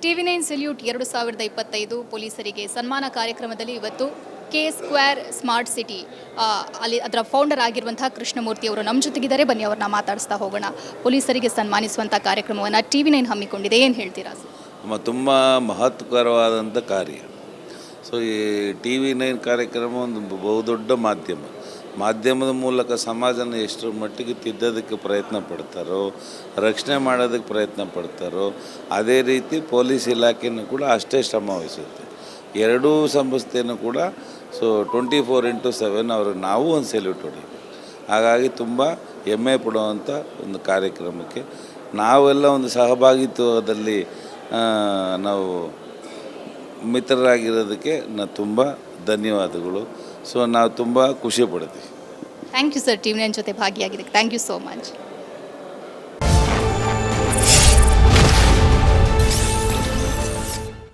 TV nine salute 2025 ಪೊಲೀಸರಿಗೆ ಸನ್ಮಾನ ಕಾರ್ಯಕ್ರಮದಲ್ಲಿ ಇವತ್ತು ಕೆ ಸ್ಕ್ವೇರ್ ಸ್ಮಾರ್ಟ್ ಸಿಟಿ ಅಲ್ಲಿ ಅದರ ಫೌಂಡರ್ ಆಗಿರುವಂತಹ ಕೃಷ್ಣಮೂರ್ತಿ ಅವರು ನಮ್ಮ ಜೊತೆಗಿದ್ದಾರೆ. ಬನ್ನಿ ಅವ್ರನ್ನ ಮಾತಾಡಿಸ್ತಾ ಹೋಗೋಣ. ಪೊಲೀಸರಿಗೆ ಸನ್ಮಾನಿಸುವಂಥ ಕಾರ್ಯಕ್ರಮವನ್ನು ಟಿವಿ ನೈನ್ ಹಮ್ಮಿಕೊಂಡಿದೆ, ಏನು ಹೇಳ್ತೀರಾ? ತುಂಬ ಮಹತ್ವಕರವಾದಂಥ ಕಾರ್ಯ. ಸೊ ಈ ಟಿ ವಿ ನೈನ್ ಕಾರ್ಯಕ್ರಮ ಒಂದು ಬಹುದೊಡ್ಡ ಮಾಧ್ಯಮದ ಮೂಲಕ ಸಮಾಜನ ಎಷ್ಟರ ಮಟ್ಟಿಗೆ ತಿದ್ದೋದಕ್ಕೆ ಪ್ರಯತ್ನ ಪಡ್ತಾರೋ, ರಕ್ಷಣೆ ಮಾಡೋದಕ್ಕೆ ಪ್ರಯತ್ನ ಪಡ್ತಾರೋ, ಅದೇ ರೀತಿ ಪೊಲೀಸ್ ಇಲಾಖೆಯೂ ಕೂಡ ಅಷ್ಟೇ ಶ್ರಮ ವಹಿಸುತ್ತೆ. ಎರಡೂ ಸಂಸ್ಥೆಯೂ ಕೂಡ 24x7 ಅವ್ರಿಗೆ ನಾವು ಒಂದು ಸೆಲ್ಯೂಟ್ ಹೊಡಿಬೇಕು. ಹಾಗಾಗಿ ತುಂಬ ಹೆಮ್ಮೆ ಪಡುವಂಥ ಒಂದು ಕಾರ್ಯಕ್ರಮಕ್ಕೆ ನಾವೆಲ್ಲ ಒಂದು ಸಹಭಾಗಿತ್ವದಲ್ಲಿ ನಾವು ಮಿತ್ರರಾಗಿರೋದಕ್ಕೆ ತುಂಬ ಧನ್ಯವಾದಗಳು. ಸೊ ನಾವು ತುಂಬ ಖುಷಿ ಪಡ್ತೀವಿ. Thank you sir, TV nine ಜೊತೆ ಭಾಗಿಯಾಗಿದ್ದಕ್ಕೆ ಥ್ಯಾಂಕ್ ಯು ಸೋ ಮಚ್.